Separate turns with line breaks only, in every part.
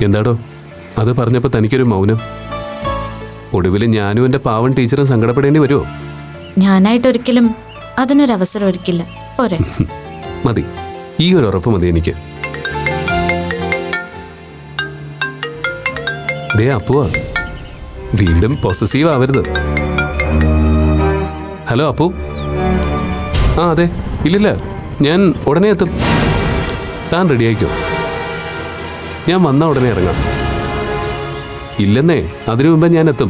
എന്താടോ അത് പറഞ്ഞപ്പോൾ തനിക്കൊരു മൗനം? ഒടുവിൽ ഞാനും എൻ്റെ പാവൻ ടീച്ചറും സങ്കടപ്പെടേണ്ടി വരുമോ?
ഞാനായിട്ടൊരിക്കലും അതിനൊരവസരം ഒരുക്കില്ല. പോരെ?
മതി, ഈ ഒരു ഉറപ്പ് മതി എനിക്ക്. ദേ അപ്പുവാ, വീണ്ടും പൊസസീവ് ആവരുത്. ഹലോ അപ്പു. ആ അതെ, ഇല്ലില്ല, ഞാൻ ഉടനെ എത്തും. താൻ റെഡിയായിക്കോ, ഞാൻ വന്നാൽ ഉടനെ ഇറങ്ങാം. ഇല്ലെന്നേ, അതിനു മുമ്പേ ഞാൻ എത്തും.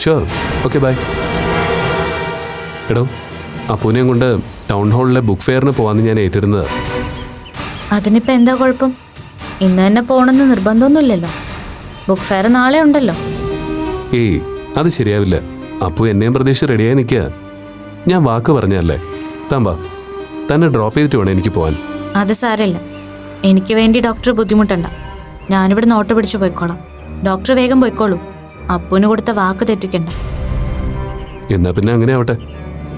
Sure, okay bye. എടോ, അപ്പൂനെയും കൊണ്ട് ടൗൺ ഹാളിലെ ബുക്ക് ഫെയറിന് പോകാമെന്ന് ഞാൻ ഏറ്റിരുന്നത്.
അതിനിപ്പോൾ എന്താ കുഴപ്പം? ഇന്ന് തന്നെ പോകണമെന്ന് നിർബന്ധമൊന്നുമില്ലല്ലോ. ബുക്ക് ഫെയർ നാളെ ഉണ്ടല്ലോ.
ഏയ്, അത് ശരിയാവില്ല. അപ്പു എന്നെയും പ്രതീക്ഷിച്ച് റെഡിയായി നിൽക്കുക. ഞാൻ വാക്ക് പറഞ്ഞല്ലേ. താൻ വാ, തന്നെ ഡ്രോപ്പ് ചെയ്തിട്ട് വേണം എനിക്ക് പോകാൻ.
അത് സാരമില്ല, എനിക്ക് വേണ്ടി ഡോക്ടർ ബുദ്ധിമുട്ടണ്ട. ഞാനിവിടെ നോട്ട് പിടിച്ചു പോയിക്കോളാം. ഡോക്ടർ വേഗം പോയിക്കോളൂ. അപ്പൂന് കൊടുത്ത വാക്ക് തെറ്റിക്കണ്ട.
എന്നാ പിന്നെ അങ്ങനെ ആവട്ടെ,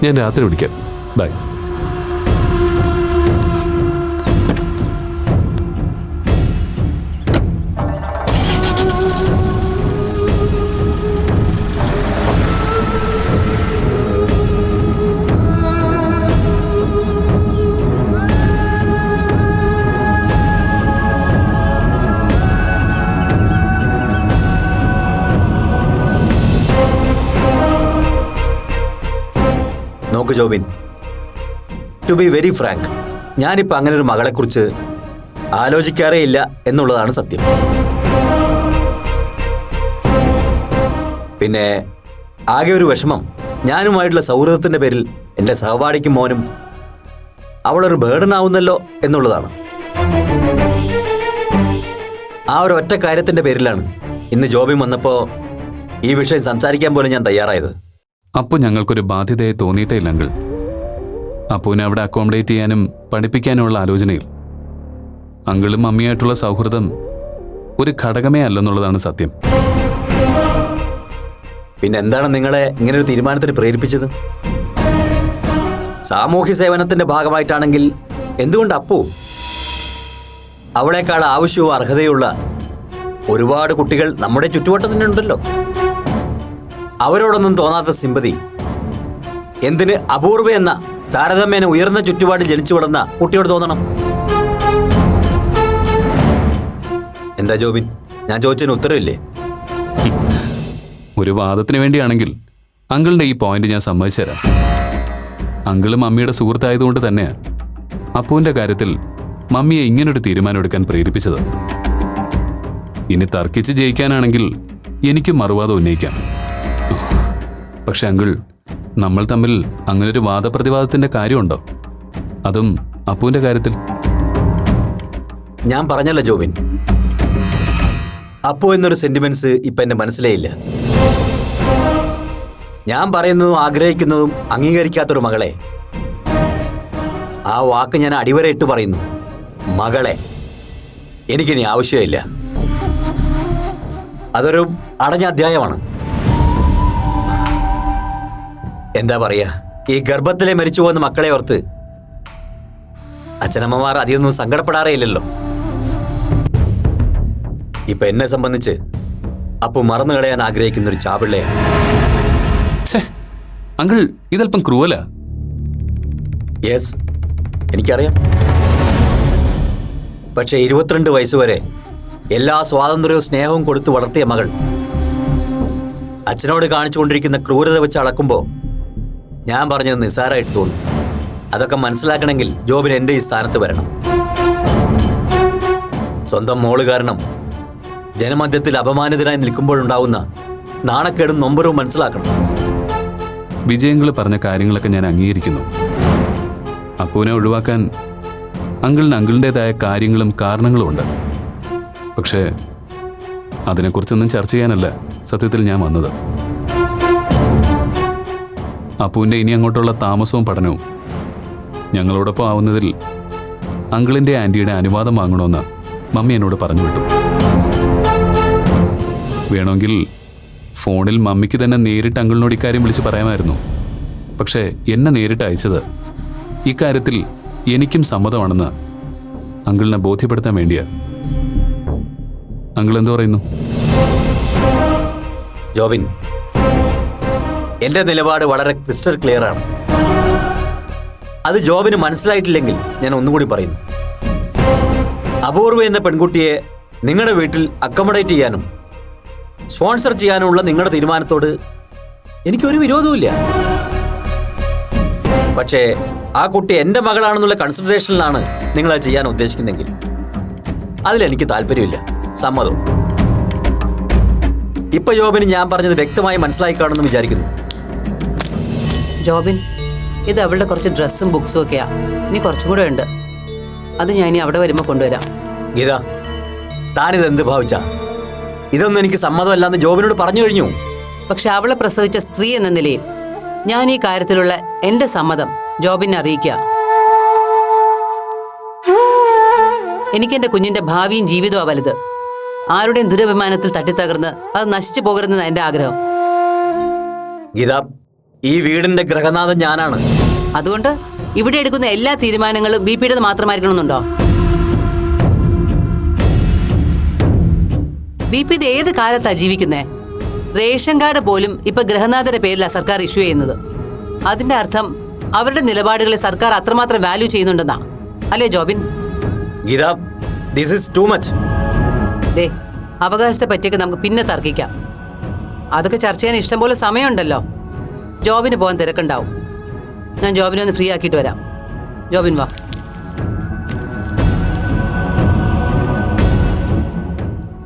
ഞാൻ രാത്രി വിളിക്കാം. ബൈ.
നോക്ക് Jobin, to be very frank, ഞാനിപ്പോൾ അങ്ങനെ ഒരു മകളെക്കുറിച്ച് ആലോചിക്കാറേ ഇല്ല എന്നുള്ളതാണ് സത്യം. പിന്നെ ആകെ ഒരു വിഷമം, ഞാനുമായിട്ടുള്ള സൗഹൃദത്തിൻ്റെ പേരിൽ എൻ്റെ സഹപാഠിക്കും മോനും അവളൊരു ബേർഡൻ ആവുന്നല്ലോ എന്നുള്ളതാണ്. ആ ഒരു ഒറ്റ കാര്യത്തിൻ്റെ പേരിലാണ് ഇന്ന് ജോബിൻ വന്നപ്പോൾ ഈ വിഷയം സംസാരിക്കാൻ പോലും ഞാൻ തയ്യാറായത്.
അപ്പോൾ ഞങ്ങൾക്കൊരു ബാധ്യതയെ തോന്നിയിട്ടേ ഇല്ല അങ്കിൾ. അപ്പൂനെ അവിടെ അക്കോമഡേറ്റ് ചെയ്യാനും പഠിപ്പിക്കാനുമുള്ള ആലോചനയിൽ അങ്കിളും മമ്മിയായിട്ടുള്ള സൗഹൃദം ഒരു ഘടകമേ അല്ലെന്നുള്ളതാണ് സത്യം.
പിന്നെ എന്താണ് നിങ്ങളെ ഇങ്ങനൊരു തീരുമാനത്തിന് പ്രേരിപ്പിച്ചത്? സാമൂഹ്യ സേവനത്തിന്റെ ഭാഗമായിട്ടാണെങ്കിൽ എന്തുകൊണ്ട് അപ്പു? അവളെക്കാൾ ആവശ്യവും അർഹതയുള്ള ഒരുപാട് കുട്ടികൾ നമ്മുടെ ചുറ്റുവട്ടത്തിനുണ്ടല്ലോ. അവരോടൊന്നും തോന്നാത്ത സിമ്പതി എന്തിന് അപൂർവ എന്ന താരതമ്യേന ഉയർന്ന ചുറ്റുപാടിൽ ജനിച്ചു വളർന്ന കുട്ടിയോട് തോന്നണം? എന്താ ജോബിൻ, ഞാൻ ചോദിച്ചതിന് ഉത്തരവില്ലേ?
ഒരു വാദത്തിന് വേണ്ടിയാണെങ്കിൽ അങ്കിളിന്റെ ഈ പോയിന്റ് ഞാൻ സമ്മതിച്ചു തരാം. അങ്കിളും മമ്മിയുടെ സുഹൃത്തായതുകൊണ്ട് തന്നെ അപ്പുവിന്റെ കാര്യത്തിൽ മമ്മിയെ ഇങ്ങനൊരു തീരുമാനം എടുക്കാൻ പ്രേരിപ്പിച്ചത്. ഇനി തർക്കിച്ച് ജയിക്കാനാണെങ്കിൽ എനിക്കും മറുവാദം ഉന്നയിക്കാം. പക്ഷെ അങ്കിൾ, നമ്മൾ തമ്മിൽ അങ്ങനൊരു വാദപ്രതിവാദത്തിന്റെ കാര്യമുണ്ടോ? അതും അപ്പുവിന്റെ കാര്യത്തിൽ?
ഞാൻ പറഞ്ഞല്ലോ ജോബിൻ, അപ്പു എന്നൊരു സെന്റിമെന്റ്സ് ഇപ്പൊ എന്റെ മനസ്സിലേ ഇല്ല. ഞാൻ പറയുന്നതും ആഗ്രഹിക്കുന്നതും അംഗീകരിക്കാത്തൊരു മകളെ, ആ വാക്ക് ഞാൻ അടിവരയിട്ട് പറയുന്നു, മകളെ എനിക്കിനി ആവശ്യമില്ല. അതൊരു അടഞ്ഞ അധ്യായമാണ്. എന്താ പറയാ, ഈ ഗർഭത്തിലെ മരിച്ചു പോകുന്ന മക്കളെ ഓർത്ത് അച്ഛനമ്മമാർ അധികമൊന്നും സങ്കടപ്പെടാറേ ഇല്ലല്ലോ. ഇപ്പൊ എന്നെ സംബന്ധിച്ച് അപ്പു മറന്നു കളയാൻ ആഗ്രഹിക്കുന്ന ഒരു ചാപിള്ളയാണ്.
അങ്കിൾ, ഇതല്പം ക്രൂവലാ.
യെസ്, എനിക്കറിയാം. പക്ഷെ 22 വയസ്സുവരെ എല്ലാ സ്വാതന്ത്ര്യവും സ്നേഹവും കൊടുത്തു വളർത്തിയ മകൾ അച്ഛനോട് കാണിച്ചുകൊണ്ടിരിക്കുന്ന ക്രൂരത വെച്ച് അളക്കുമ്പോൾ ഞാൻ പറഞ്ഞത് നിസ്സാരമായിട്ട് തോന്നും. അതൊക്കെ മനസ്സിലാക്കണമെങ്കിൽ ജോബിന് എൻ്റെ ഈ സ്ഥാനത്ത് വരണം. സ്വന്തം മോള് കാരണം ജനമധ്യത്തിൽ അപമാനിതനായി നിൽക്കുമ്പോഴുണ്ടാവുന്ന നാണക്കേടും നൊമ്പരവും മനസ്സിലാക്കണം.
വിജയങ്ങൾ പറഞ്ഞ കാര്യങ്ങളൊക്കെ ഞാൻ അംഗീകരിക്കുന്നു. അപ്പൂനെ ഒഴിവാക്കാൻ അങ്കിളിൻ്റെതായ കാര്യങ്ങളും കാരണങ്ങളും ഉണ്ട്. പക്ഷേ അതിനെക്കുറിച്ചൊന്നും ചർച്ച ചെയ്യാനല്ല സത്യത്തിൽ ഞാൻ വന്നത്. അപ്പുവിൻ്റെ ഇനി അങ്ങോട്ടുള്ള താമസവും പഠനവും ഞങ്ങളോടൊപ്പം ആവുന്നതിൽ അങ്കിളിൻ്റെ ആൻറ്റിയുടെ അനുവാദം വാങ്ങണമെന്ന് മമ്മി എന്നോട് പറഞ്ഞു വിട്ടു. വേണമെങ്കിൽ ഫോണിൽ മമ്മിക്ക് തന്നെ നേരിട്ട് അങ്കിളിനോട് ഇക്കാര്യം വിളിച്ച് പറയാമായിരുന്നു. പക്ഷേ എന്നെ നേരിട്ട് അയച്ചത് ഇക്കാര്യത്തിൽ എനിക്കും സമ്മതമാണെന്ന് അങ്കിളിനെ ബോധ്യപ്പെടുത്താൻ വേണ്ടിയാണ്. അങ്കിൾ എന്തു പറയുന്നു?
ജോബിൻ, എന്റെ നിലപാട് വളരെ ക്രിസ്റ്റൽ ക്ലിയർ ആണ്. അത് ജോബിന് മനസ്സിലായിട്ടില്ലെങ്കിൽ ഞാൻ ഒന്നുകൂടി പറയുന്നു. അപൂർവ എന്ന പെൺകുട്ടിയെ നിങ്ങളുടെ വീട്ടിൽ അക്കോമഡേറ്റ് ചെയ്യാനും സ്പോൺസർ ചെയ്യാനുമുള്ള നിങ്ങളുടെ തീരുമാനത്തോട് എനിക്കൊരു വിരോധവുമില്ല. പക്ഷേ ആ കുട്ടി എൻ്റെ മകളാണെന്നുള്ള കൺസിഡറേഷനിലാണ് നിങ്ങളത് ചെയ്യാൻ ഉദ്ദേശിക്കുന്നെങ്കിൽ അതിലെനിക്ക് താല്പര്യമില്ല. സമ്മതവും. ഇപ്പൊ ജോബിന് ഞാൻ പറഞ്ഞത് വ്യക്തമായി മനസ്സിലായി കാണുമെന്ന് വിചാരിക്കുന്നു.
ജോബിൻ, ഇത് അവളുടെ കുറച്ച് ഡ്രസ്സും ബുക്സും ഒക്കെയാ. ഇനി കുറച്ചും കൂടെ ഉണ്ട്. അത് ഞാൻ ഇനി അവിടെ വരുമ്പോൾ കൊണ്ടുവരാം.
ഗീത, താനിത് എന്ത് ഭാവിച്ച? ഇതൊന്നും എനിക്ക് സമ്മതമല്ലാന്ന് ജോബിനോട് പറഞ്ഞു കഴിഞ്ഞു.
പക്ഷെ അവളെ പ്രസവിച്ച സ്ത്രീ എന്ന നിലയിൽ ഞാൻ ഈ കാര്യത്തിലുള്ള എന്റെ സമ്മതം ജോബിനെ അറിയിക്കുക. എനിക്കെന്റെ കുഞ്ഞിന്റെ ഭാവിയും ജീവിതവും വലുത്. ആരുടെയും ദുരഭിമാനത്തിൽ തട്ടിത്തകർന്ന് അത് നശിച്ചു പോകരുതെന്ന് എന്റെ ആഗ്രഹം.
ഗീത, ഈ വീടിന്റെ ഗ്രഹനാഥൻ ഞാനാണ്.
അതുകൊണ്ട് ഇവിടെ എടുക്കുന്ന എല്ലാ തീരുമാനങ്ങളും ബിപിയുടേത് മാത്രമായിരിക്കണമെന്നുണ്ടോ? ബിപി ഇത് ഏത് കാലത്താ ജീവിക്കുന്നേ? റേഷൻ കാർഡ് പോലും ഇപ്പൊ ഗൃഹനാഥന്റെ പേരിലാണ് സർക്കാർ ഇഷ്യൂ ചെയ്യുന്നത്. അതിന്റെ അർത്ഥം അവരുടെ നിലപാടുകളെ സർക്കാർ അത്രമാത്രം വാല്യൂ ചെയ്യുന്നുണ്ടെന്നാ അല്ലേ Jobin?
Geetha, this is too much.
ദേ, അവകാശത്തെ പറ്റിയൊക്കെ നമുക്ക് പിന്നെ തർക്കിക്കാം. അതൊക്കെ ചർച്ച ചെയ്യാൻ ഇഷ്ടം പോലെ സമയമുണ്ടല്ലോ. ജോബിന് പോകാൻ തിരക്കുണ്ടാവും. ഞാൻ ജോബിനെ ഒന്ന് ഫ്രീ ആക്കിയിട്ട് വരാം. ജോബിൻ വാ.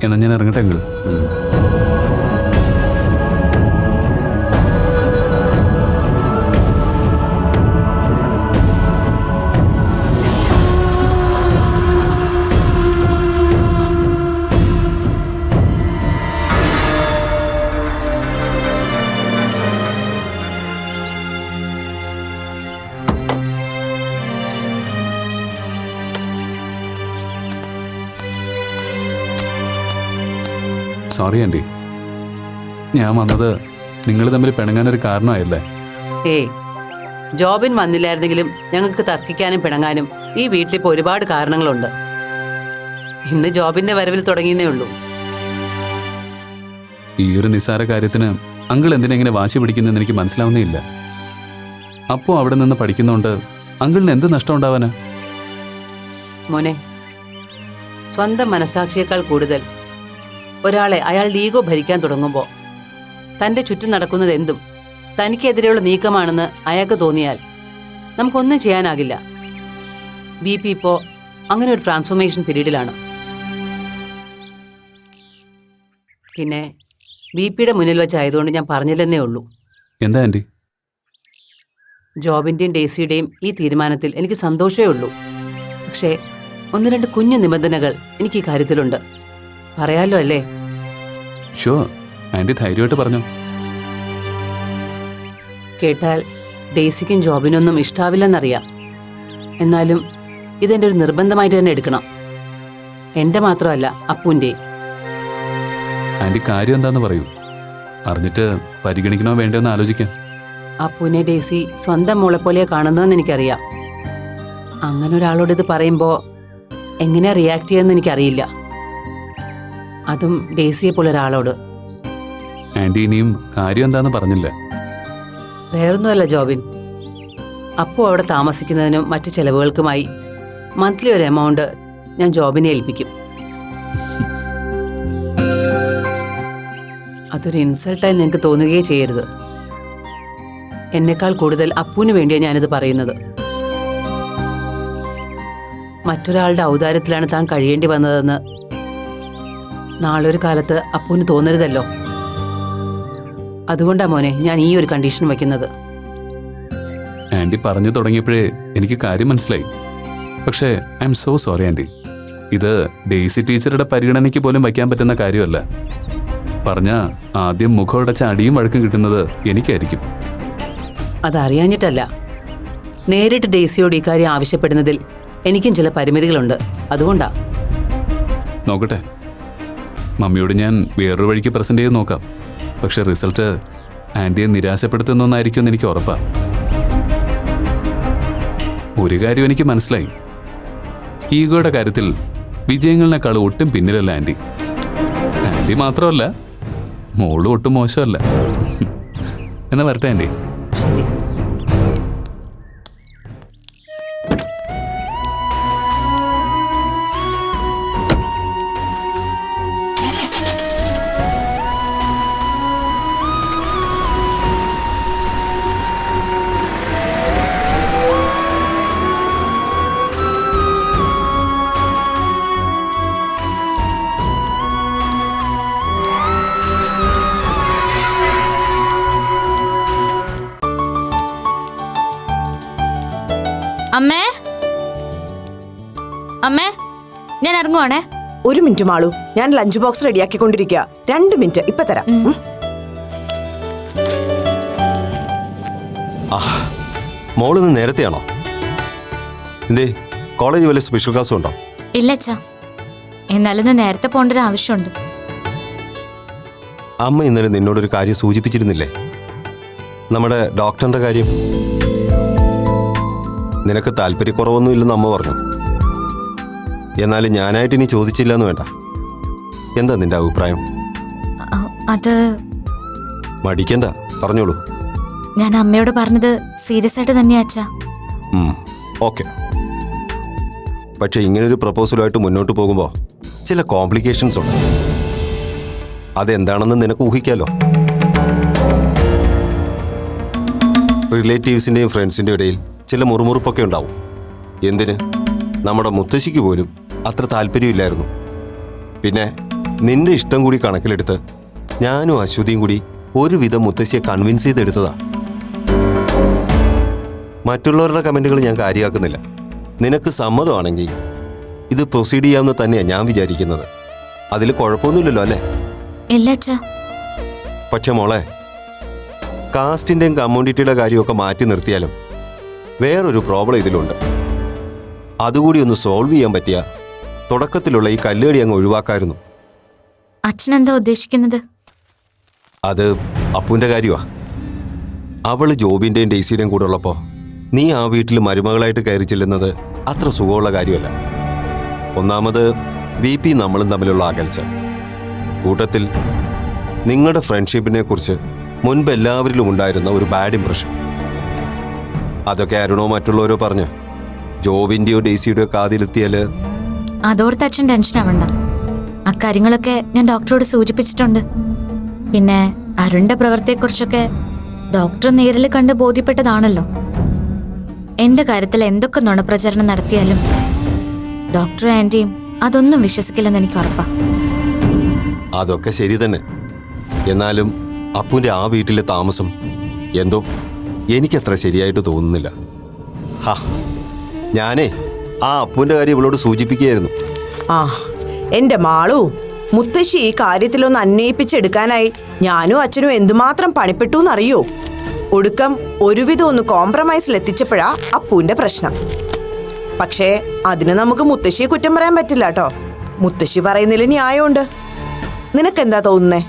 എന്നാ ഞാൻ ഇറങ്ങട്ടെ അങ്കിൾ. സോറി ആൻറ്റി, ഞാൻ വന്നത് നിങ്ങൾ തമ്മിൽ പിണങ്ങാനൊരു കാരണമായല്ലേ?
ഏയ്, ജോബിൻ വന്നില്ലായിരുന്നെങ്കിലും ഞങ്ങൾക്ക് തർക്കിക്കാനും പിണങ്ങാനും ഈ വീട്ടിലിപ്പോൾ ഒരുപാട് കാരണങ്ങളുണ്ട്. ഇന്ന് ജോബിന്റെ വരവിൽ തുടങ്ങിയെന്നേ ഉള്ളൂ.
ഈ ഒരു നിസ്സാര കാര്യത്തിന് അങ്കിൾ എന്തിനെങ്ങനെ വാശി പിടിക്കുന്നതെന്ന് എനിക്ക് മനസ്സിലാവുന്നേ ഇല്ല. അപ്പോൾ അവിടെ നിന്ന് പഠിക്കുന്നതുകൊണ്ട് അങ്കിളിന് എന്ത് നഷ്ടം ഉണ്ടാവാനാ?
മോനെ, സ്വന്തം മനസാക്ഷിയേക്കാൾ കൂടുതൽ ഒരാളെ അയാളുടെ ഈഗോ ഭരിക്കാൻ തുടങ്ങുമ്പോൾ തൻ്റെ ചുറ്റും നടക്കുന്നത് എന്തും തനിക്കെതിരെയുള്ള നീക്കമാണെന്ന് അയാൾക്ക് തോന്നിയാൽ നമുക്കൊന്നും ചെയ്യാനാകില്ല. ബി പി ഇപ്പോൾ അങ്ങനെ ഒരു ട്രാൻസ്ഫോർമേഷൻ പീരീഡിലാണ്. പിന്നെ ബി പിയുടെ മുന്നിൽ വെച്ചായതുകൊണ്ട് ഞാൻ പറഞ്ഞില്ലെന്നേ ഉള്ളൂ.
എന്താ ആൻറ്റി?
ജോബിൻ്റെയും ഡേസിയുടെയും ഈ തീരുമാനത്തിൽ എനിക്ക് സന്തോഷമേ ഉള്ളൂ. പക്ഷേ ഒന്ന് രണ്ട് കുഞ്ഞു നിബന്ധനകൾ എനിക്ക് ഈ കാര്യത്തിലുണ്ട്. പറയാലോ അല്ലേ?
ഷുവർ ആൻറ്റി, ധൈര്യമായിട്ട് പറഞ്ഞോ.
കേട്ടാൽ ഡേസിക്കും ജോബിനൊന്നും ഇഷ്ടാവില്ലെന്നറിയാം. എന്നാലും ഇതെൻ്റെ ഒരു നിർബന്ധമായിട്ട് തന്നെ എടുക്കണം. എൻ്റെ മാത്രമല്ല, അപ്പൂൻ്റെയും.
ആൻറ്റി കാര്യം എന്താന്ന് പറയൂ. അറിഞ്ഞിട്ട് പരിഗണിക്കണോ വേണ്ടോ എന്ന് ആലോചിക്കാം.
അപ്പൂനെ ഡേസി സ്വന്തം മോളെ പോലെ കാണുന്നതെന്ന് എനിക്കറിയാം. അങ്ങനെ ഒരാളോട് ഇത് പറയുമ്പോൾ എങ്ങനെ റിയാക്ട് ചെയ്യുമെന്ന് എനിക്കറിയില്ല. അതും ഡേസിയെ പോലെ ഒരാളോട്.
ആൻറ്റി ഇനിയും കാര്യം എന്താന്ന് പറഞ്ഞില്ല.
വേറൊന്നുമല്ല ജോബിൻ, അപ്പു അവിടെ താമസിക്കുന്നതിനും മറ്റ് ചെലവുകൾക്കുമായി മന്ത്ലി ഒരു എമൗണ്ട് ഞാൻ ജോബിനെ ഏൽപ്പിക്കും. അതൊരു ഇൻസൾട്ടായി നിങ്ങൾക്ക് തോന്നുകയേ ചെയ്യരുത്. എന്നെക്കാൾ കൂടുതൽ അപ്പുവിന് വേണ്ടിയാണ് ഞാനിത് പറയുന്നത്. മറ്റൊരാളുടെ ഔദാര്യത്തിലാണ് താൻ കഴിയേണ്ടി വന്നതെന്ന് നാളൊരു കാലത്ത് അപ്പുവിന് തോന്നരുതല്ലോ. അതുകൊണ്ടാ മോനെ ഞാൻ ഈ ഒരു കണ്ടീഷൻ വയ്ക്കുന്നത്.
ആൻറ്റി പറഞ്ഞു തുടങ്ങിയപ്പോഴേ എനിക്ക് കാര്യം മനസ്സിലായി. പക്ഷേ I M so sorry anti. ഇത് ഡേസി ടീച്ചറുടെ പരിഗണനയ്ക്ക് പോലും വയ്ക്കാൻ പറ്റുന്ന കാര്യമല്ല. പറഞ്ഞ ആദ്യം മുഖമടച്ച അടിയും വഴക്കും കിട്ടുന്നത് എനിക്കായിരിക്കും.
അതറിയാഞ്ഞിട്ടല്ല. നേരിട്ട് ഡേസിയോട് ഈ കാര്യം ആവശ്യപ്പെടുന്നതിൽ എനിക്കും ചില പരിമിതികളുണ്ട്. അതുകൊണ്ടാ.
നോക്കട്ടെ, മമ്മിയോട് ഞാൻ വേറൊരു വഴിക്ക് പ്രസന്റ് ചെയ്ത് നോക്കാം. പക്ഷെ റിസൾട്ട് ആൻറ്റിയെ നിരാശപ്പെടുത്തുന്ന ഒന്നായിരിക്കും എന്ന് എനിക്ക് ഉറപ്പാണ്. ഒരു കാര്യം എനിക്ക് മനസ്സിലായി, ഈഗോയുടെ കാര്യത്തിൽ വിജയങ്ങളിനേക്കാൾ ഒട്ടും പിന്നിലല്ല ആൻറ്റി. ആൻറ്റി മാത്രമല്ല, മോളും ഒട്ടും മോശമല്ല. എന്നാ വരട്ടെ ആൻറ്റി.
ശരി.
അമ്മേ, അമ്മേ, ഞാൻ ഇറങ്ങുവാണേ.
ഒരു മിനിറ്റ് മാളു, ഞാൻ ലഞ്ച് ബോക്സ് റെഡിയാക്കിക്കൊണ്ടിരിക്കുക. 2 മിനിറ്റ് ഇപ്പൊ തരാം.
മോളിന്ന് നേരത്തെയാണോ? എന്തേ, കോളേജ് വല്ല സ്പെഷ്യൽ ക്ലാസ്സും ഉണ്ടോ?
ഇല്ല അച്ഛാ, എന്നാലും ഇന്ന് നേരത്തെ പോകേണ്ട ഒരു ആവശ്യമുണ്ട്.
അമ്മ ഇന്നലെ നിന്നോടൊരു കാര്യം സൂചിപ്പിച്ചിരുന്നില്ലേ, നമ്മുടെ ഡോക്ടറിന്റെ കാര്യം? നിനക്ക് താല്പര്യക്കുറവൊന്നുമില്ലെന്ന് അമ്മ പറഞ്ഞു. എന്നാലും ഞാനായിട്ട് ഇനി ചോദിച്ചില്ല എന്ന് വേണ്ട. എന്താ നിന്റെ അഭിപ്രായം?
അത്
മടിക്കണ്ട, പറഞ്ഞോളൂ.
ഞാൻ അമ്മയോട് പറഞ്ഞത് സീരിയസ് ആയിട്ട് തന്നെയാ അച്ഛാ.
ഓക്കെ. പക്ഷെ ഇങ്ങനൊരു പ്രപ്പോസലുമായിട്ട് മുന്നോട്ട് പോകുമ്പോൾ ചില കോംപ്ലിക്കേഷൻസ് ഉണ്ട്. അതെന്താണെന്ന് നിനക്ക് ഊഹിക്കാലോ. റിലേറ്റീവ്സിൻ്റെയും ഫ്രണ്ട്സിൻ്റെയും ഇടയിൽ ചില മുറുമുറുപ്പൊക്കെ ഉണ്ടാവും. എന്തിന്, നമ്മുടെ മുത്തശ്ശിക്ക് പോലും അത്ര താല്പര്യമില്ലായിരുന്നു. പിന്നെ നിന്റെ ഇഷ്ടം കൂടി കണക്കിലെടുത്ത് ഞാനും അശ്വതിയും കൂടി ഒരുവിധം മുത്തശ്ശിയെ കൺവിൻസ് ചെയ്തെടുത്തതാ. മറ്റുള്ളവരുടെ കമൻറ്റുകൾ ഞാൻ കാര്യമാക്കുന്നില്ല. നിനക്ക് സമ്മതമാണെങ്കിൽ ഇത് പ്രൊസീഡ് ചെയ്യാമെന്ന് തന്നെയാണ് ഞാൻ വിചാരിക്കുന്നത്. അതിൽ കുഴപ്പമൊന്നുമില്ലല്ലോ അല്ലേ?
ഇല്ല അച്ഛാ.
പക്ഷെ മോളെ, കാസ്റ്റിൻ്റെയും കമ്മ്യൂണിറ്റിയുടെ കാര്യമൊക്കെ മാറ്റി നിർത്തിയാലും വേറൊരു പ്രോബ്ലം ഇതിലുണ്ട്. അതുകൂടി ഒന്ന് സോൾവ് ചെയ്യാൻ പറ്റിയ തുടക്കത്തിലുള്ള ഈ കല്ലേടി അങ്ങ് ഒഴിവാക്കായിരുന്നു.
അച്ഛൻ എന്താ ഉദ്ദേശിക്കുന്നത്?
അത് അപ്പുവിൻ്റെ കാര്യമാണ്. അവള് ജോബിൻ്റെയും ഡെയ്സിയുടെയും കൂടെ ഉള്ളപ്പോൾ നീ ആ വീട്ടിൽ മരുമകളായിട്ട് കയറി ചെല്ലുന്നത് അത്ര സുഖമുള്ള കാര്യമല്ല. ഒന്നാമത് BP നമ്മളും തമ്മിലുള്ള അകൽച്ച, കൂട്ടത്തിൽ നിങ്ങളുടെ ഫ്രണ്ട്ഷിപ്പിനെ കുറിച്ച് മുൻപ് എല്ലാവരിലും ഉണ്ടായിരുന്ന ഒരു ബാഡ് ഇംപ്രഷൻ, അതൊക്കെ ആരണോ മറ്റുള്ളവരോ പറഞ്ഞ് ജോബിൻ്റെയോ ഡെയ്സിയുടെയോ കാതിലെത്തിയാൽ
അതോർത്ത് അച്ഛൻ ടെൻഷൻ ആവണ്ട. അക്കാര്യങ്ങളൊക്കെ ഞാൻ ഡോക്ടറോട് സൂചിപ്പിച്ചിട്ടുണ്ട്. പിന്നെ അരുണിന്റെ പ്രവൃത്തിയെക്കുറിച്ചൊക്കെ ഡോക്ടർ നേരിൽ കണ്ട് ബോധ്യപ്പെട്ടതാണല്ലോ. എന്റെ കാര്യത്തിൽ എന്തൊക്കെ നുണപ്രചരണം നടത്തിയാലും ഡോക്ടറും ആന്റിയും അതൊന്നും വിശ്വസിക്കില്ലെന്ന് എനിക്ക് ഉറപ്പാ.
അതൊക്കെ ശരി തന്നെ. എന്നാലും അപ്പുവിൻ്റെ ആ വീട്ടിലെ താമസം എന്തോ എനിക്കത്ര ശരിയായിട്ട് തോന്നുന്നില്ല. ഞാനേ ആ അപ്പുവിൻ്റെ കാര്യം ഇവളോട് സൂചിപ്പിക്കുകയായിരുന്നു.
എന്റെ മാളു, മുത്തശ്ശി ഈ കാര്യത്തിലൊന്ന് അന്വയിപ്പിച്ചെടുക്കാനായി ഞാനും അച്ഛനും എന്തുമാത്രം പണിപ്പെട്ടു എന്നറിയോ? ഒടുക്കം ഒരുവിധം ഒന്ന് കോംപ്രമൈസിലെത്തിച്ചപ്പോഴാ അപ്പുവിന്റെ പ്രശ്നം. പക്ഷേ അതിന് നമുക്ക് മുത്തശ്ശിയെ കുറ്റം പറയാൻ പറ്റില്ല കേട്ടോ. മുത്തശ്ശി പറയുന്നതിൽ ന്യായമുണ്ട്. നിനക്കെന്താ തോന്നുന്നേ?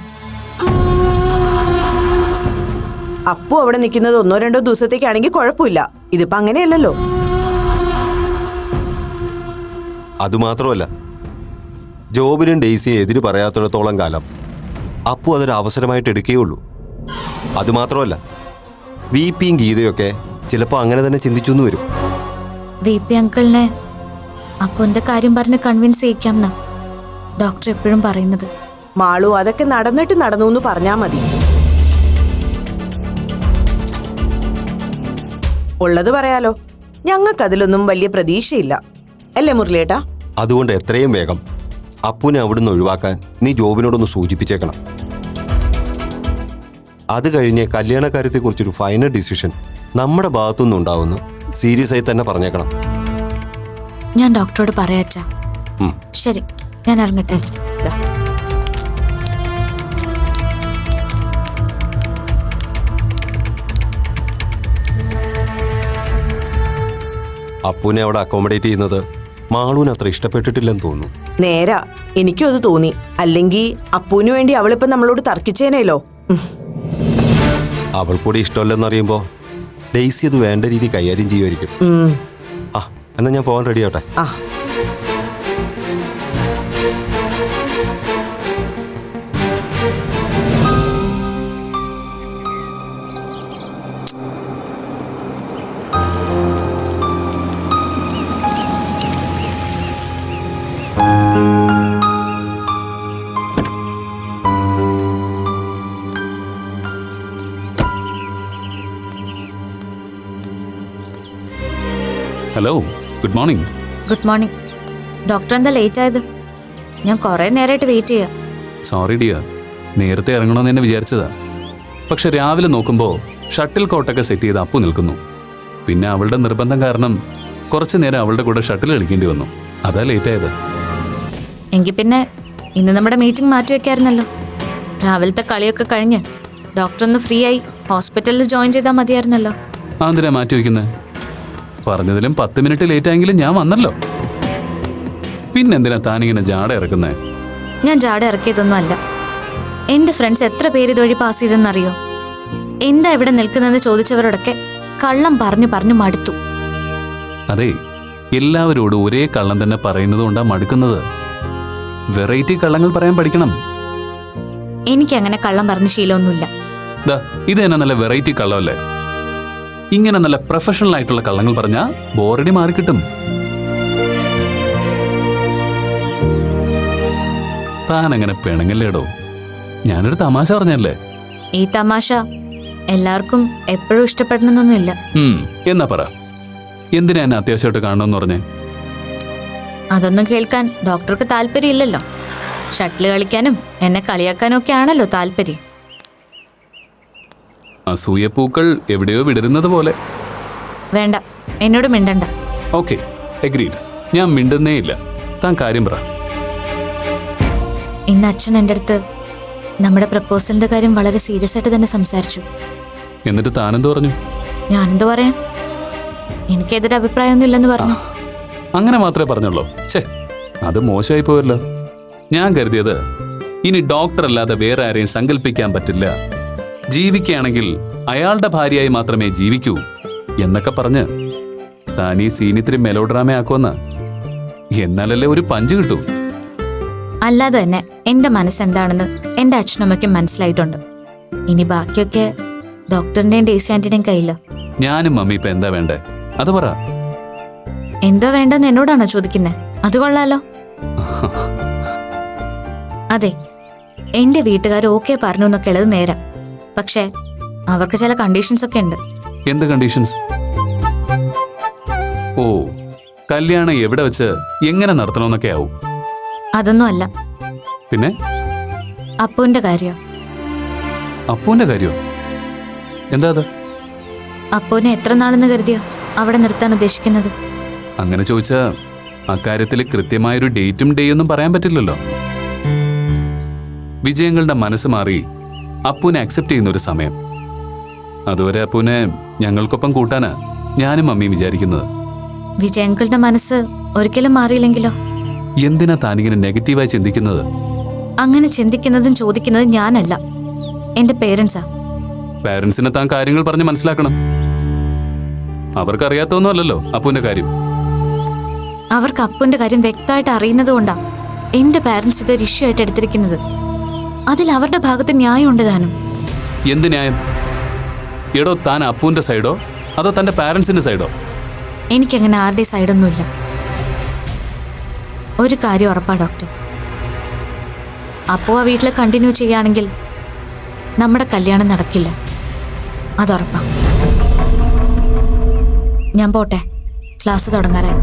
അപ്പു അവിടെ നിൽക്കുന്നത് 1-2 ദിവസത്തേക്കാണെങ്കിൽ കുഴപ്പമില്ല. ഇതിപ്പോ അങ്ങനെയല്ലല്ലോ.
അതുമാത്രമല്ല, ജോബിനും ഡെയ്സിയും എതിര് പറയാത്തിടത്തോളം കാലം അപ്പു അതൊരു അവസരമായിട്ട് എടുക്കുകയുള്ളൂ. അതുമാത്രമല്ല, VPയും ഗീതയൊക്കെ ചിലപ്പോൾ അങ്ങനെ തന്നെ ചിന്തിച്ചു എന്ന് വരും.
VP അങ്കിളിനെ അപ്പുവിന്റെ കാര്യം പറഞ്ഞ് കൺവിൻസ് ചെയ്യിക്കാമെന്നാ ഡോക്ടർ എപ്പോഴും പറയുന്നത്.
മാളു, അതൊക്കെ നടന്നു എന്ന് പറഞ്ഞാ മതി. ഉള്ളത് പറയാലോ, ഞങ്ങൾക്കതിലൊന്നും വലിയ പ്രതീക്ഷയില്ല, അല്ലേ മുരളിയേട്ടാ?
അതുകൊണ്ട് എത്രയും വേഗം അപ്പുവിനെ അവിടുന്ന് ഒഴിവാക്കാൻ നീ ജോബിനോടൊന്ന് സൂചിപ്പിച്ചേക്കണം. അത് കഴിഞ്ഞ് കല്യാണക്കാര്യത്തെക്കുറിച്ചൊരു ഫൈനൽ ഡിസിഷൻ നമ്മുടെ ഭാഗത്തുനിന്ന് ഉണ്ടാവുമെന്ന് സീരിയസ് ആയി തന്നെ പറഞ്ഞേക്കണം.
ഞാൻ ഡോക്ടറോട് പറയാറ്റാ. ശരി, ഞാൻ ഇറങ്ങട്ടെ.
അപ്പുവിനെ അവിടെ അക്കോമഡേറ്റ് ചെയ്യുന്നത് മാളൂന് അത്ര ഇഷ്ടപ്പെട്ടിട്ടില്ലെന്ന് തോന്നുന്നു.
നേരാ, എനിക്കും അത് തോന്നി. അല്ലെങ്കിൽ അപ്പുവിന് വേണ്ടി അവളിപ്പോ നമ്മളോട് തർക്കിച്ചേനേലോ.
അവൾക്കൂടി ഇഷ്ടമല്ലെന്നറിയുമ്പോ ഡെയ്സി അത് വേണ്ട രീതി കൈകാര്യം ചെയ്യുമായിരിക്കും. എന്നാ ഞാൻ പോകാൻ റെഡി ആവട്ടെ.
Hello, good morning.
Good morning. Doctor എന്താ ലേറ്റ് ആയത്? ഞാൻ കുറേ നേരമായിട്ട് വെയിറ്റ് ചെയ്യാം.
സോറി ഡിയർ, നേരത്തെ ഇറങ്ങണമെന്ന് എന്നെ വിചാരിച്ചതാ. പക്ഷെ രാവിലെ നോക്കുമ്പോൾ ഷട്ടിൽ കോട്ടൊക്കെ സെറ്റ് ചെയ്ത് അപ്പു നിൽക്കുന്നു. പിന്നെ അവളുടെ നിർബന്ധം കാരണം കുറച്ചു നേരം അവളുടെ കൂടെ ഷട്ടിൽ കളിക്കേണ്ടി വന്നു. അതാ ലേറ്റ് ആയത്.
എങ്കിൽ പിന്നെ ഇന്ന് നമ്മുടെ മീറ്റിംഗ് മാറ്റി വെക്കായിരുന്നല്ലോ. രാവിലത്തെ കളിയൊക്കെ കഴിഞ്ഞ് ഡോക്ടർ ഒന്ന് ഫ്രീ ആയി ഹോസ്പിറ്റലിൽ ജോയിൻ ചെയ്താൽ മതിയായിരുന്നല്ലോ.
അതെന്തിനാ മാറ്റി വയ്ക്കുന്നത്? പറഞ്ഞതിലും 10 മിനിറ്റ് ലേറ്റ് ആയെങ്കിലും ഞാൻ വന്നല്ലോ. പിന്നെന്തിനാ താനിങ്ങനെ ജാട ഇറക്കുന്നേ?
ഞാൻ ജാട ഇറക്കിയതൊന്നും അല്ല. എൻ്റെ ഫ്രണ്ട്സ് എത്ര പേര് ഇതുവഴി പാസ് ചെയ്തെന്നറിയോ? എന്താ ഇവിടെ നിൽക്കുന്നതെന്ന് ചോദിച്ചവരോടൊക്കെ കള്ളം പറഞ്ഞു പറഞ്ഞു മടുത്തു.
അതെ, എല്ലാവരോടും ഒരേ കള്ളം തന്നെ പറയുന്നത് കൊണ്ടാ മടുക്കുന്നത്. വെറൈറ്റി കള്ളങ്ങൾ പറയാൻ പഠിക്കണം.
എനിക്ക് അങ്ങനെ കള്ളം പറഞ്ഞ ശീലമൊന്നുമില്ല.
ദാ ഇത് തന്നെ നല്ല വെറൈറ്റി കള്ളമല്ലേ? ഇങ്ങനെ നല്ല പ്രൊഫഷണൽ ആയിട്ടുള്ള കള്ളങ്ങൾ പറഞ്ഞാൽ ബോറടി മാറിക്കിട്ടും. താൻ അങ്ങനെ പിണങ്ങല്ലേടോ, ഞാനൊരു തമാശ പറഞ്ഞല്ലേ.
ഈ തമാശ എല്ലാവർക്കും എപ്പോഴും ഇഷ്ടപ്പെടണമെന്നൊന്നുമില്ല.
എന്നാ പറ, എന്തിനാ എന്നെ അത്യാവശ്യമായിട്ട് കാണണമെന്ന് പറഞ്ഞേ?
അതൊന്നും കേൾക്കാൻ ഡോക്ടർക്ക് താല്പര്യമില്ലല്ലോ. ഷട്ടിൽ കളിക്കാനും എന്നെ കളിയാക്കാനും ഒക്കെ ആണല്ലോ താല്പര്യം.
അസൂയപ്പൂക്കൾ എവിടെയോ വിടരുന്നത് പോലെ.
വേണ്ട, എന്നോട് മിണ്ടണ്ട.
Okay, agreed. ഞാൻ മിണ്ടുന്നേ ഇല്ല. താൻ കാര്യം പറ.
ഇന്ന് അച്ഛൻ എൻ്റെ അടുത്ത് നമ്മുടെ പ്രപ്പോസലിന്റെ കാര്യം വളരെ സീരിയസ് ആയിട്ട് തന്നെ സംസാരിച്ചു.
എന്നിട്ട് താനെന്ത് പറഞ്ഞു?
ഞാനെന്ത് പറയാം, എനിക്കെതിരെ അഭിപ്രായമൊന്നും ഇല്ലെന്ന് പറഞ്ഞു.
അങ്ങനെ മാത്രമേ പറഞ്ഞുള്ളൂ? ഛേ, അത് മോശമായി പോയല്ലോ. ഞാൻ കരുതിയത് ഇനി ഡോക്ടർ അല്ലാതെ വേറെ ആരെയും സങ്കല്പിക്കാൻ പറ്റില്ല, ജീവിക്കുകയാണെങ്കിൽ അയാളുടെ ഭാര്യയായി മാത്രമേ ജീവിക്കൂ എന്നൊക്കെ പറഞ്ഞ് താൻ ഈ സീനിത്തിരി മെലോഡ്രാമ ആക്കുമെന്ന്. എന്നാലല്ലേ ഒരു പഞ്ച് കിട്ടൂ.
അല്ലാതെ തന്നെ എൻ്റെ മനസ്സെന്താണെന്ന് എൻ്റെ അച്ഛനമ്മയ്ക്കും മനസ്സിലായിട്ടുണ്ട്. ഇനി ബാക്കിയൊക്കെ ഡോക്ടറിന്റെയും ഡേസി ആന്റിയുടെയും കയ്യില്ല.
ഞാനും മമ്മി ഇപ്പൊ എന്താ വേണ്ടേ അത് പറ.
എന്താ വേണ്ടെന്ന് എന്നോടാണോ ചോദിക്കുന്നത്? അത് കൊള്ളാലോ. അതെ, എൻ്റെ വീട്ടുകാർ ഓക്കെ പറഞ്ഞു എന്നൊക്കെ ഉള്ളത് നേരം. പക്ഷേ അവർക്ക് ചില കണ്ടീഷൻസ് ഒക്കെ ഉണ്ട്.
എന്ത് കണ്ടീഷൻസ്? ഓ, കല്യാണം എവിടെ വെച്ച് എങ്ങനെ നടത്തണമെന്നൊക്കെ ആവും.
അതൊന്നും അല്ല.
പിന്നെ
അപ്പുവിന്റെ കാര്യം.
അപ്പൂന്റെ കാര്യോ? എന്താ അത്?
അപ്പുവിനെ എത്ര നാളെന്ന് കരുതിയോ അവിടെ നിർത്താൻ ഉദ്ദേശിക്കുന്നത്?
അങ്ങനെ ചോദിച്ചാ അക്കാര്യത്തിൽ കൃത്യമായൊരു ഡേറ്റും ഡേയൊന്നും പറയാൻ പറ്റില്ലല്ലോ. വിജയങ്ങളുടെ മനസ്സ് മാറി അപ്പൂനെ അക്സെപ്റ്റ് ചെയ്യുന്ന ഒരു സമയം. അതുവരെ അപ്പൂനെ ഞങ്ങൾക്കൊപ്പം കൂട്ടാനാ ഞാനും മമ്മിയും വിചാരിക്കുന്നത്.
വിജയങ്ങളുടെ മനസ്സ് ഒരിക്കലും മാറിയില്ലെങ്കിലോ?
എന്തിനാ താനിങ്ങനെ നെഗറ്റീവായി ചിന്തിക്കുന്നത്?
അങ്ങനെ ചിന്തിക്കുന്നതും ചോദിക്കുന്നതും ഞാനല്ല, എന്റെ പേരൻസാ.
പാരന്റ്സിനെ താൻ കാര്യങ്ങൾ പറഞ്ഞ് മനസ്സിലാക്കണം. അവർക്കറിയാത്തൊന്നും അല്ലല്ലോ അപ്പൂന്റെ കാര്യം.
അവർക്ക് അപ്പുവിന്റെ കാര്യം വ്യക്തമായിട്ട് അറിയുന്നത് കൊണ്ടാ എന്റെ പാരന്റ്സ് ഇതൊരു ഇഷ്യൂ ആയിട്ട് എടുത്തിരിക്കുന്നത്. അതിൽ അവരുടെ ഭാഗത്ത് ന്യായമുണ്ട് താനും.
എന്ത് ന്യായം? എടോ, താൻ അപ്പൂന്റെ സൈഡോ അതോ തന്റെ പാരന്റ്സിന്റെ സൈഡോ?
എനിക്കങ്ങനെ ആരുടെ സൈഡൊന്നുമില്ല. ഒരു കാര്യം ഉറപ്പാ ഡോക്ടർ, അപ്പു ആ വീട്ടിൽ കണ്ടിന്യൂ ചെയ്യുകയാണെങ്കിൽ നമ്മുടെ കല്യാണം നടക്കില്ല. അതുറപ്പാ. ഞാൻ പോട്ടെ, ക്ലാസ് തുടങ്ങാറായി.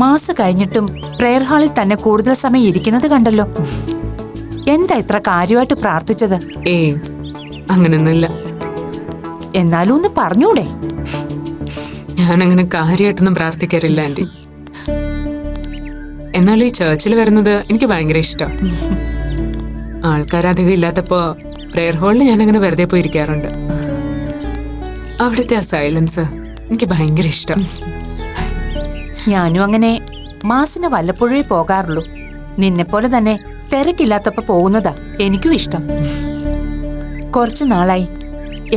മാസ് കഴിഞ്ഞിട്ടും പ്രയർ ഹാളിൽ തന്നെ കൂടുതൽ സമയം ഇരിക്കുന്നത് കണ്ടല്ലോ. എന്താ ഇത്ര കാര്യമായിട്ട് പ്രാർത്ഥിച്ചത്?
അങ്ങനൊന്നുമില്ല.
എന്നാലും ഒന്ന് പറഞ്ഞൂടെ?
ഞാനങ്ങനെ കാര്യമായിട്ടൊന്നും പ്രാർത്ഥിക്കാറില്ല ആന്റി. എന്നാലും ഈ ചേർച്ചിൽ വരുന്നത് എനിക്ക് ഭയങ്കര ഇഷ്ടം. ആൾക്കാരധികം ഇല്ലാത്തപ്പോ പ്രയർ ഹാളിൽ ഞാനങ്ങനെ വെറുതെ പോയിരിക്കാറുണ്ട്. അവിടുത്തെ ആ സൈലൻസ് എനിക്ക് ഭയങ്കര ഇഷ്ടം.
ഞാനും അങ്ങനെ മാസിന് വല്ലപ്പോഴേ പോകാറുള്ളൂ. നിന്നെപ്പോലെ തന്നെ തിരക്കില്ലാത്തപ്പോ പോകുന്നതാ എനിക്കും ഇഷ്ടം. കുറച്ചു നാളായി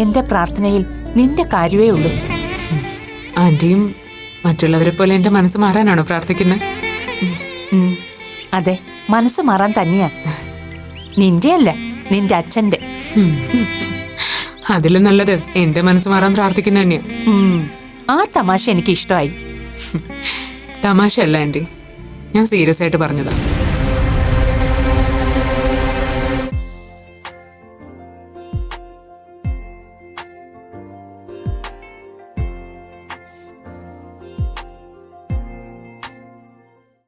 എന്റെ പ്രാർത്ഥനയിൽ നിന്റെ കാര്യമേ ഉള്ളൂ.
ആന്റിയും മറ്റുള്ളവരെ പോലെ എന്റെ മനസ്സ് മാറാനാണോ പ്രാർത്ഥിക്കുന്നത്?
അതെ, മനസ്സ് മാറാൻ തന്നെയാ. നിന്റെ അല്ല, നിന്റെ അച്ഛന്റെ.
അതിലും നല്ലത് എന്റെ മനസ്സ് മാറാൻ പ്രാർത്ഥിക്കുന്ന തന്നെയാ.
ആ തമാശ എനിക്ക് ഇഷ്ടമായി.
തമാശയല്ല ആൻറ്റി, ഞാൻ സീരിയസ് ആയിട്ട് പറഞ്ഞതാ.